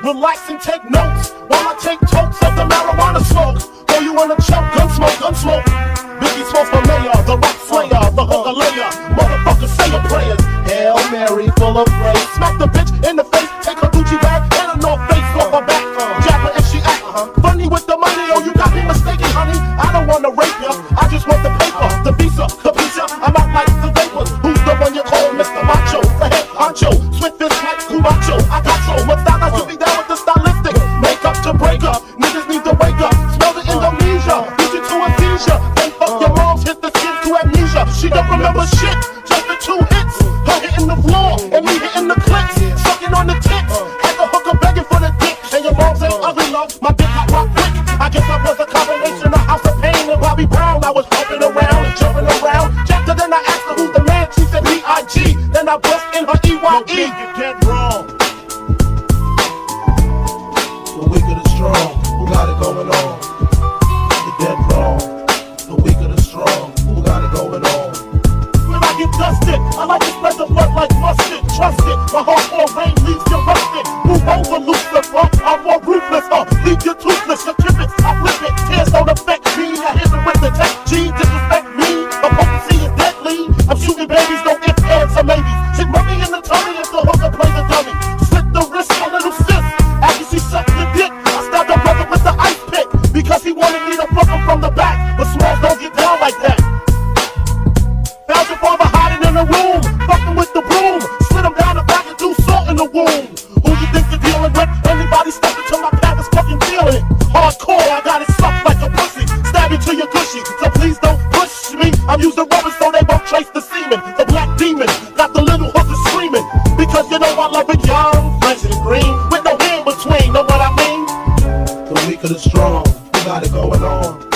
Relax and take notes while I take totes of the marijuana smoke. Throw you in a choke, gun smoke. Biggie smoke for mayor, the rap slayer, the hooker layer. Motherfuckers say your prayers. Hail Mary, full of grace. Smack the bitch in the face, take her Gucci bag and a North Face off her back. Jab her if she act funny with the money. Oh, you got me mistaken, honey. I don't wanna rape ya, I just want the paper, the visa, capisha. I'm out like the vapors. Who's the one you call Mr. Macho? The head honcho, swiftest like Cubacho. I got so much style, I should be down with the stylistic. Make up to break up, niggas need to wake up. Smell the Indonesia, beat you to a seizure. Then fuck your moms, hit the skin to amnesia. She don't remember shit, just the 2 hits. Her hitting the floor, and me hitting the clicks. Sucking on the tits, had the hooker begging for the dick. And your moms ain't ugly, love, my dick got rock quick. I guess I was a combination of House of Pain and Bobby Brown. I was bumping around and jumping around. Jacked her, then I asked her who's the man. She said B.I.G. Then I bust in her E.Y.E. You're dead wrong. The weak of the strong, who got it going on? You're dead wrong. The weak of the strong, who got it going on? When I get dusted, I like to spread the blood like mustard. Trust it, my hardcore rain leaves you rusted. Move over, Lucifer, I'm more ruthless. Leave you toothless, your kibitz, I flip it. Tears don't affect me, I hit it with the tech G. Disrespect me, my potency is deadly. I'm shooting babies, no ifs, ands, or maybes. Hit mommy in the tummy if the hooker play the dummy. Slit the wrist, a little sis. After she sucked the dick, I stabbed her brother with the ice pick. Because he wanted me to fuck him from the back. But smalls don't get down like that. Found your father hiding in a room, fucking with the broom. Slid him down the back and do salt in the wound. Who you think you're dealing with? Anybody step into my path is fucking feeling it. Hardcore, I got it sucked like a pussy. Stab you to your cushy, so please don't push me. I'm using rubbers so they won't trace the semen. The black demon, got the little hooker screaming. Because you know I love it young, fresh and green. With no in between, know what I mean? The weak of the strong, who got it going on?